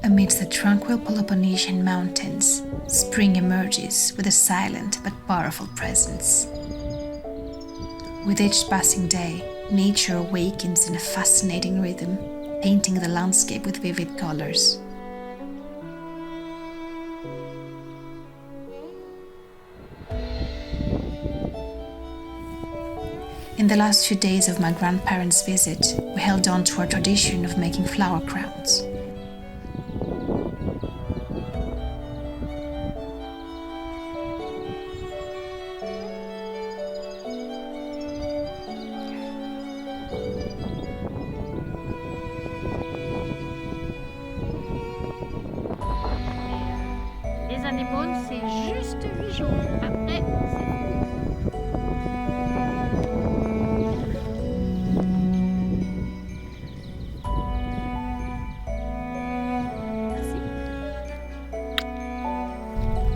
Amidst the tranquil Peloponnesian mountains, spring emerges with a silent but powerful presence. With each passing day, nature awakens in a fascinating rhythm, painting the landscape with vivid colors. In the last few days of my grandparents' visit, we held on to our tradition of making flower crowns. Les anémones, c'est juste 8 jours. Après, c'est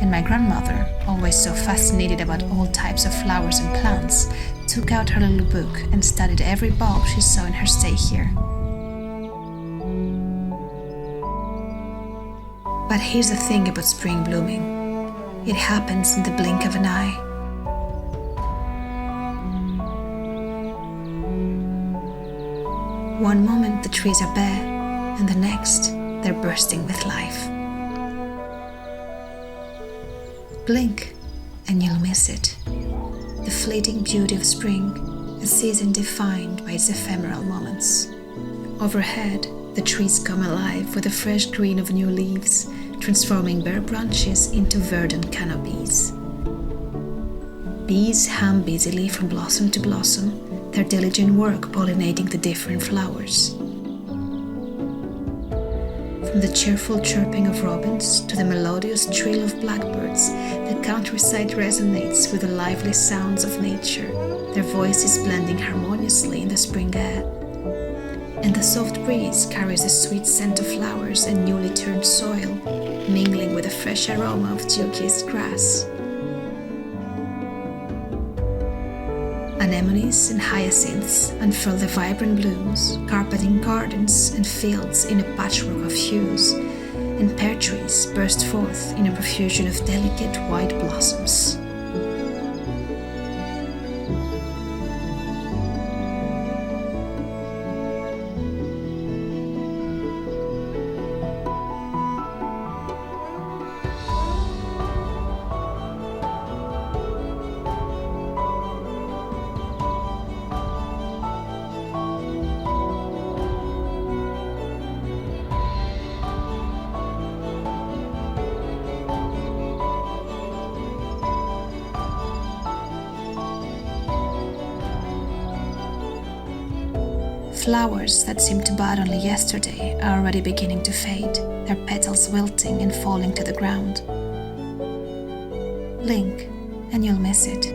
And my grandmother, always so fascinated about all types of flowers and plants, took out her little book and studied every bulb she saw in her stay here. But here's the thing about spring blooming. It happens in the blink of an eye. One moment the trees are bare, and the next they're bursting with life. Blink, and you'll miss it. The fleeting beauty of spring, a season defined by its ephemeral moments. Overhead, the trees come alive with the fresh green of new leaves, transforming bare branches into verdant canopies. Bees hum busily from blossom to blossom, their diligent work pollinating the different flowers. From the cheerful chirping of robins to the melodious trill of blackbirds, the countryside resonates with the lively sounds of nature, their voices blending harmoniously in the spring air. And the soft breeze carries the sweet scent of flowers and newly turned soil, mingling with the fresh aroma of dew-kissed grass. Anemones and hyacinths unfurl their vibrant blooms, carpeting gardens and fields in a patchwork of hues, and pear trees burst forth in a profusion of delicate white blossoms. Flowers that seemed to bud only yesterday are already beginning to fade, their petals wilting and falling to the ground. Blink, and you'll miss it.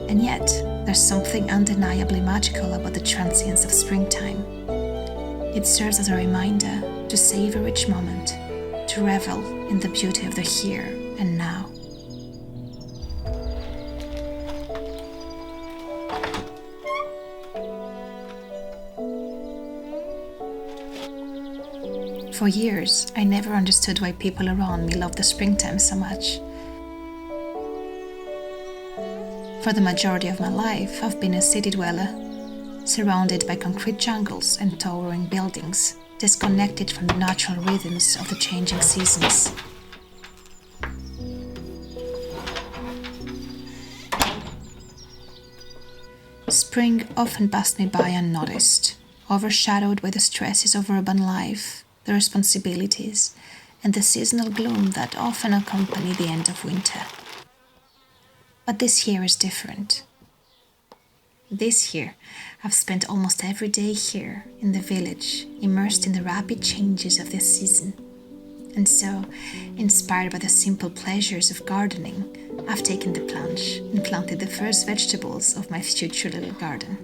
And yet, there's something undeniably magical about the transience of springtime. It serves as a reminder to savor each moment, to revel in the beauty of the here and now. For years, I never understood why people around me love the springtime so much. For the majority of my life, I've been a city dweller, surrounded by concrete jungles and towering buildings, disconnected from the natural rhythms of the changing seasons. Spring often passed me by unnoticed, overshadowed by the stresses of urban life, the responsibilities, and the seasonal gloom that often accompany the end of winter. But this year is different. This year, I've spent almost every day here in the village, immersed in the rapid changes of this season. And so, inspired by the simple pleasures of gardening, I've taken the plunge and planted the first vegetables of my future little garden.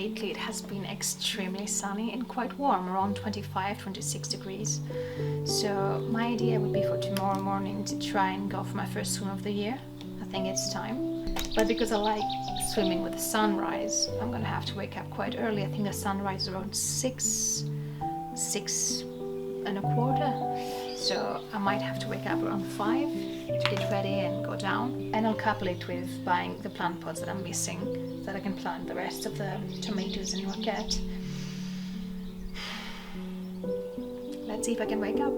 lately it has been extremely sunny and quite warm, around 25-26 degrees. So my idea would be for tomorrow morning to try and go for my first swim of the year. I think it's time. But because I like swimming with the sunrise, I'm gonna have to wake up quite early. I think the sunrise is around 6:15. So I might have to wake up around 5 to get ready and go down. And I'll couple it with buying the plant pots that I'm missing, so that I can plant the rest of the tomatoes and rocket. Let's see if I can wake up.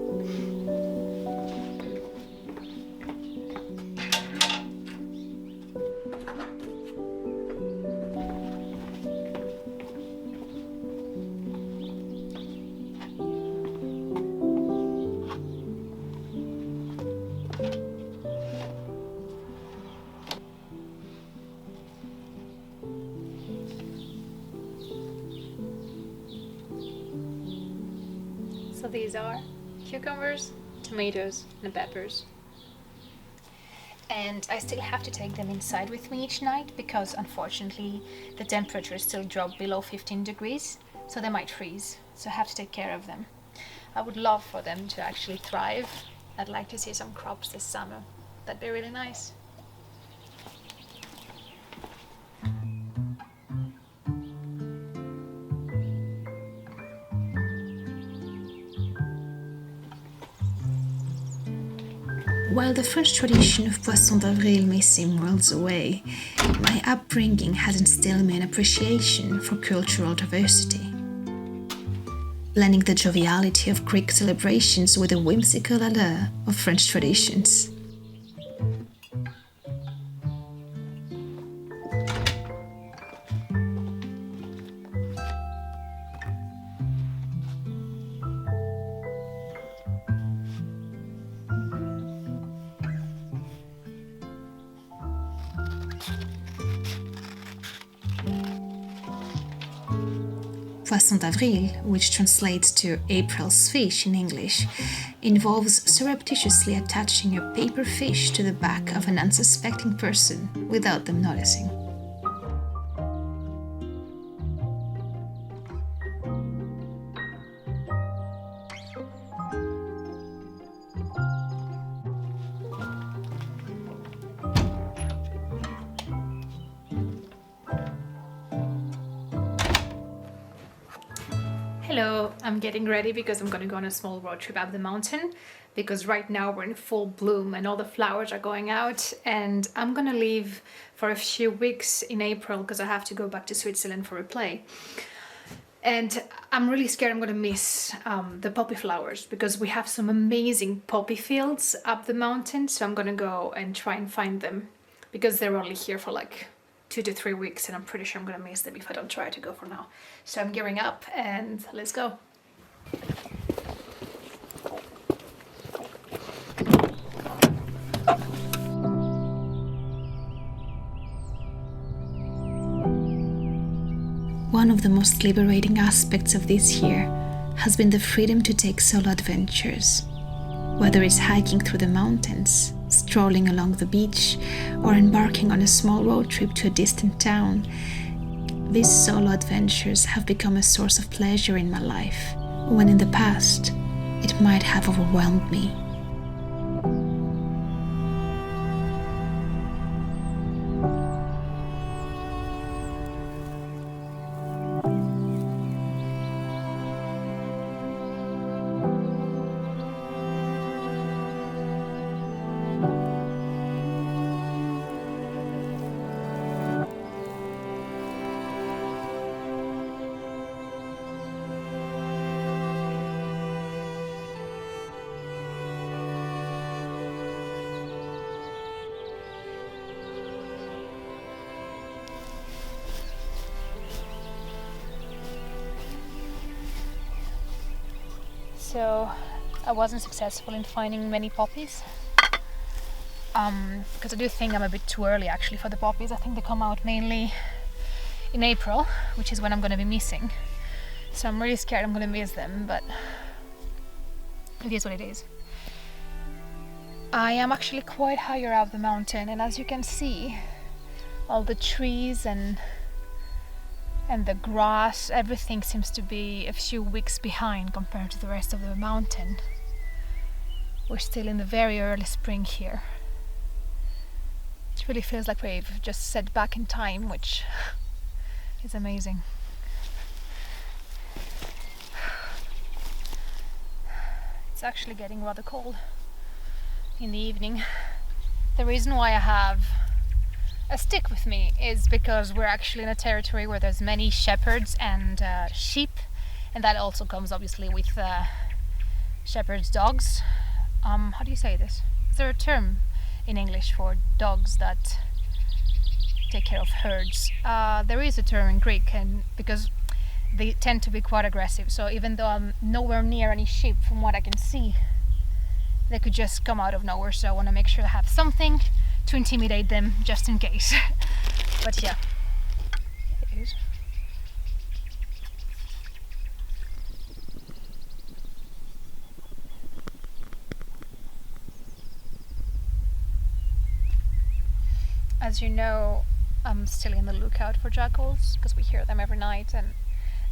So these are cucumbers, tomatoes, and peppers. And I still have to take them inside with me each night because unfortunately the temperature still dropped below 15 degrees, so they might freeze. So I have to take care of them. I would love for them to actually thrive. I'd like to see some crops this summer. That'd be really nice. While the French tradition of Poisson d'Avril may seem worlds away, my upbringing has instilled me an appreciation for cultural diversity. Blending the joviality of Greek celebrations with the whimsical allure of French traditions. Poisson d'Avril, which translates to April's fish in English, involves surreptitiously attaching a paper fish to the back of an unsuspecting person without them noticing. Hello, I'm getting ready because I'm gonna go on a small road trip up the mountain, because right now we're in full bloom and all the flowers are going out, and I'm gonna leave for a few weeks in April because I have to go back to Switzerland for a play. And I'm really scared I'm gonna miss the poppy flowers because we have some amazing poppy fields up the mountain, so I'm gonna go and try and find them because they're only here for like 2 to 3 weeks, and I'm pretty sure I'm gonna miss them if I don't try to go for now. So I'm gearing up and let's go. One of the most liberating aspects of this year has been the freedom to take solo adventures. Whether it's hiking through the mountains, strolling along the beach, or embarking on a small road trip to a distant town, these solo adventures have become a source of pleasure in my life, when in the past it might have overwhelmed me. So I wasn't successful in finding many poppies because I do think I'm a bit too early actually for the poppies. I think they come out mainly in April, which is when I'm going to be missing. So I'm really scared I'm going to miss them, but it is what it is. I am actually quite higher up the mountain, and as you can see, all the trees and And the grass, everything seems to be a few weeks behind compared to the rest of the mountain. We're still in the very early spring here. It really feels like we've just set back in time, which is amazing. It's actually getting rather cold in the evening. The reason why I have a stick with me is because we're actually in a territory where there's many shepherds and sheep, and that also comes obviously with shepherd's dogs. How do you say this? Is there a term in English for dogs that take care of herds? There is a term in Greek, and because they tend to be quite aggressive, so even though I'm nowhere near any sheep from what I can see, they could just come out of nowhere, so I want to make sure I have something to intimidate them just in case. But yeah, it is. As you know, I'm still in the lookout for jackals because we hear them every night. And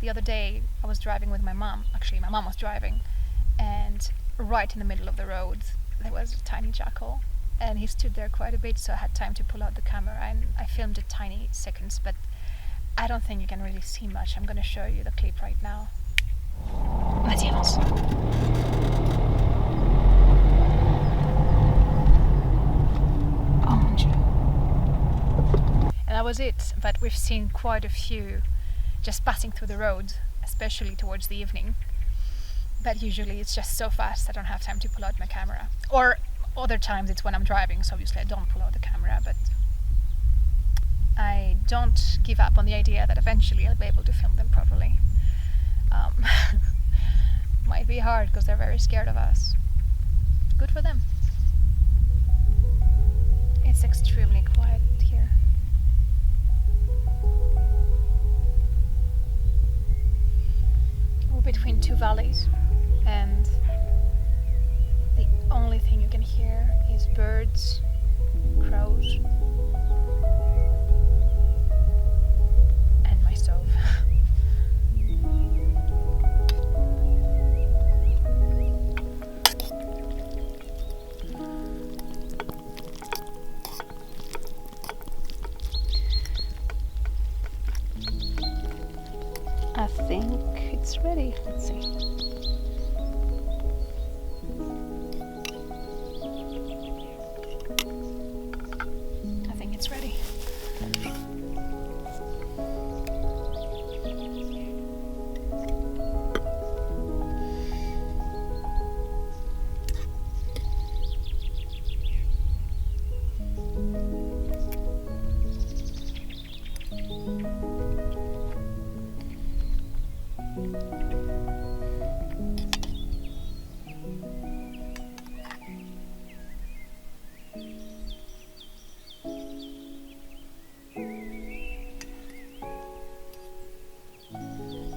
the other day I was driving with my mom. Actually, my mom was driving, and right in the middle of the road there was a tiny jackal, and he stood there quite a bit, so I had time to pull out the camera and I filmed a tiny seconds, but I don't think you can really see much. I'm going to show you the clip right now. Vediamos. Oh mon Dieu. And that was it, but we've seen quite a few just passing through the road, especially towards the evening. But usually it's just so fast I don't have time to pull out my camera. Or other times it's when I'm driving, so obviously I don't pull out the camera, but I don't give up on the idea that eventually I'll be able to film them properly. Might be hard because they're very scared of us. Good for them. It's extremely quiet here. We're between two valleys, and the only thing you can hear is birds, crows, and my stove. I think it's ready. Let's see. I think it's ready.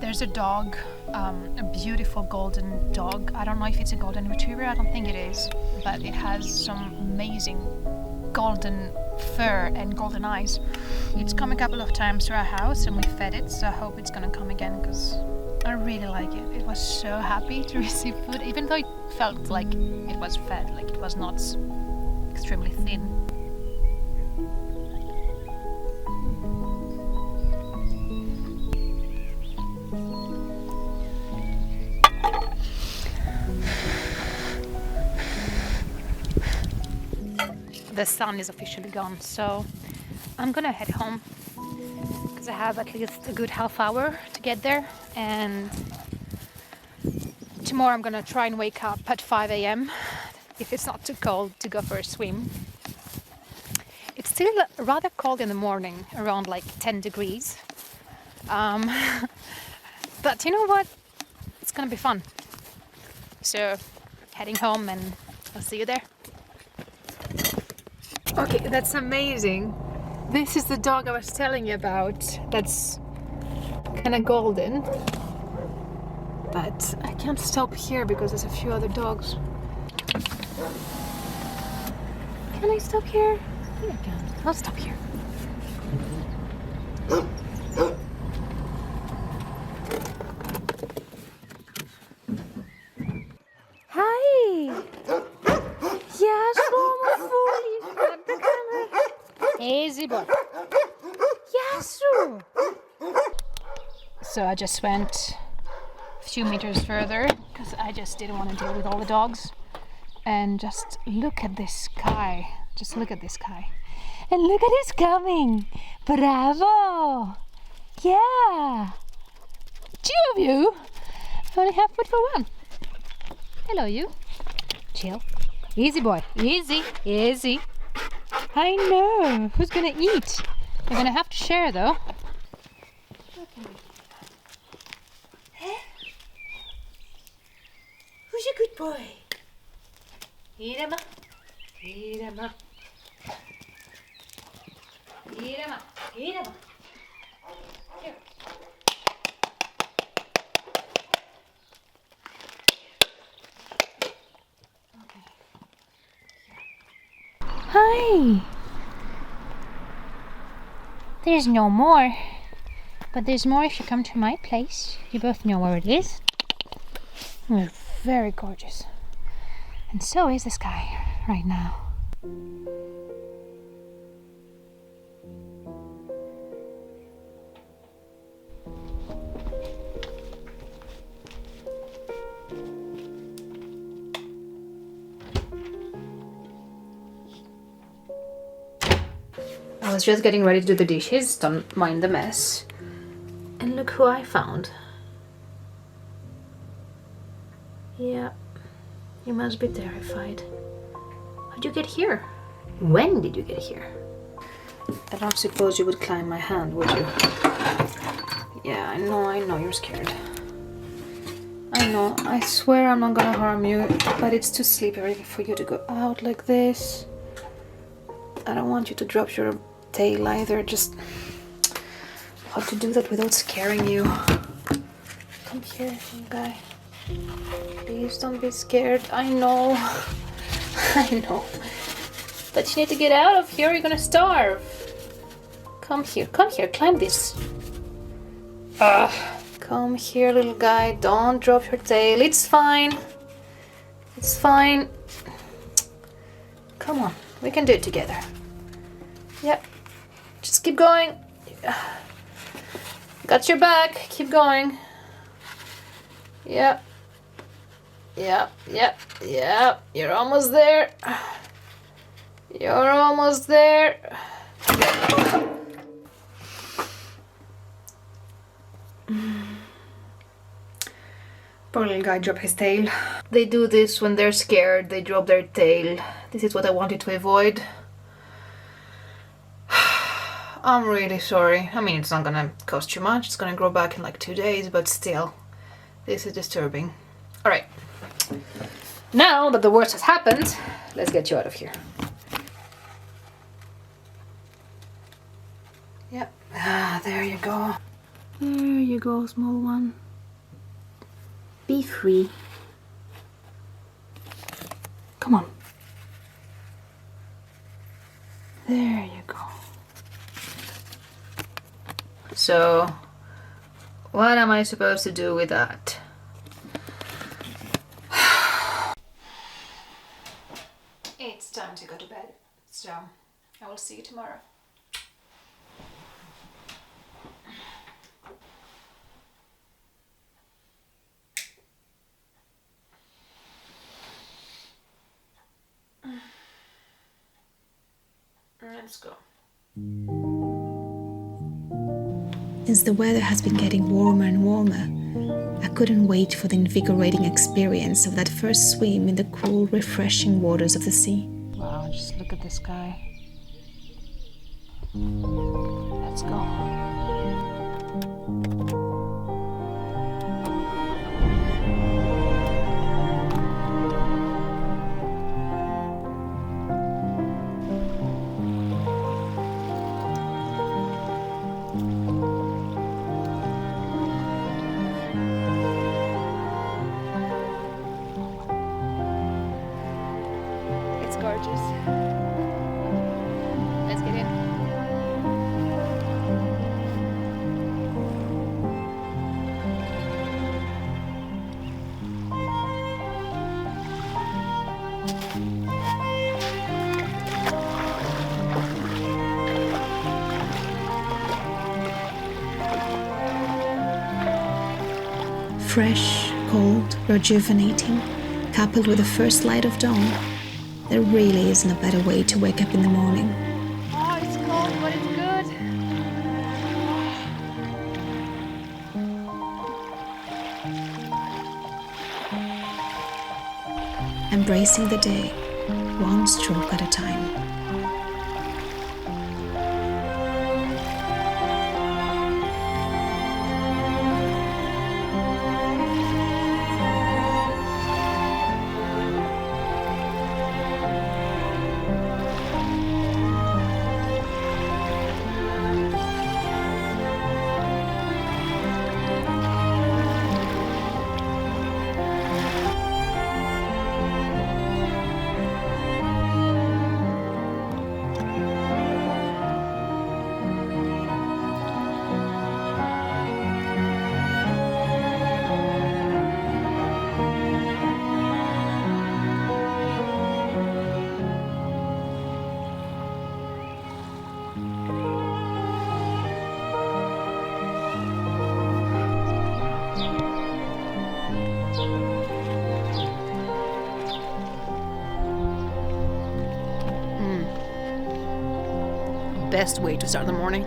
There's a dog, a beautiful golden dog. I don't know if it's a golden retriever, I don't think it is, but it has some amazing golden fur and golden eyes. It's come a couple of times to our house and we fed it, so I hope it's gonna come again because I really like it. It was so happy to receive food, even though it felt like it was fed, like it was not extremely thin. The sun is officially gone, so I'm gonna head home because I have at least a good half hour to get there, and tomorrow I'm gonna try and wake up at 5 a.m. if it's not too cold to go for a swim. It's still rather cold in the morning, around like 10 degrees, but you know what, it's gonna be fun. So heading home and I'll see you there. Okay, that's amazing. This is the dog I was telling you about. That's kind of golden. But I can't stop here because there's a few other dogs. Can I stop here? I think I can. I'll stop here. Easy boy. Yasu. So I just went a few meters further because I just didn't want to deal with all the dogs. And just look at this guy. Just look at this guy. And look at who's coming. Bravo. Yeah. Two of you. I only have food for one. Hello, you. Chill. Easy, boy. Easy. Easy. I know. Who's gonna eat? You're gonna have to share, though. Who's a good boy? Eat him up. Eat him up. Eat him up. Eat him up. Here. Okay. Hi. There's no more. But there's more if you come to my place. You both know where it is. It's very gorgeous. And so is the sky right now. I was just getting ready to do the dishes, don't mind the mess. And look who I found. Yeah, you must be terrified. How'd you get here? When did you get here? I don't suppose you would climb my hand, would you? Yeah, I know you're scared. I know, I swear I'm not gonna harm you, but it's too slippery for you to go out like this. I don't want you to drop your tail either, just how to do that without scaring you. Come here, young guy. Please don't be scared. I know. I know. But you need to get out of here, you're gonna starve. Come here, climb this. Come here, little guy. Don't drop your tail. It's fine. It's fine. Come on, we can do it together. Yep. Just keep going. Got your back. Keep going. Yep. Yep, yep, yep. You're almost there. You're almost there. Poor little guy dropped his tail. They do this when they're scared. They drop their tail. This is what I wanted to avoid. I'm really sorry. I mean, it's not gonna cost you much. It's gonna grow back in like 2 days, but still, this is disturbing. All right. Now that the worst has happened, let's get you out of here. Yep. There you go. There you go, small one. Be free. Come on. There you go. So, what am I supposed to do with that? It's time to go to bed, so I will see you tomorrow. Let's go. As the weather has been getting warmer and warmer, I couldn't wait for the invigorating experience of that first swim in the cool, refreshing waters of the sea. Wow, just look at this guy. Let's go. It's gorgeous. Let's get in. Fresh, cold, rejuvenating, coupled with the first light of dawn, there really isn't a better way to wake up in the morning. Oh, it's cold, but it's good. Embracing the day, one stroke at a time. Best way to start the morning.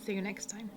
See you next time.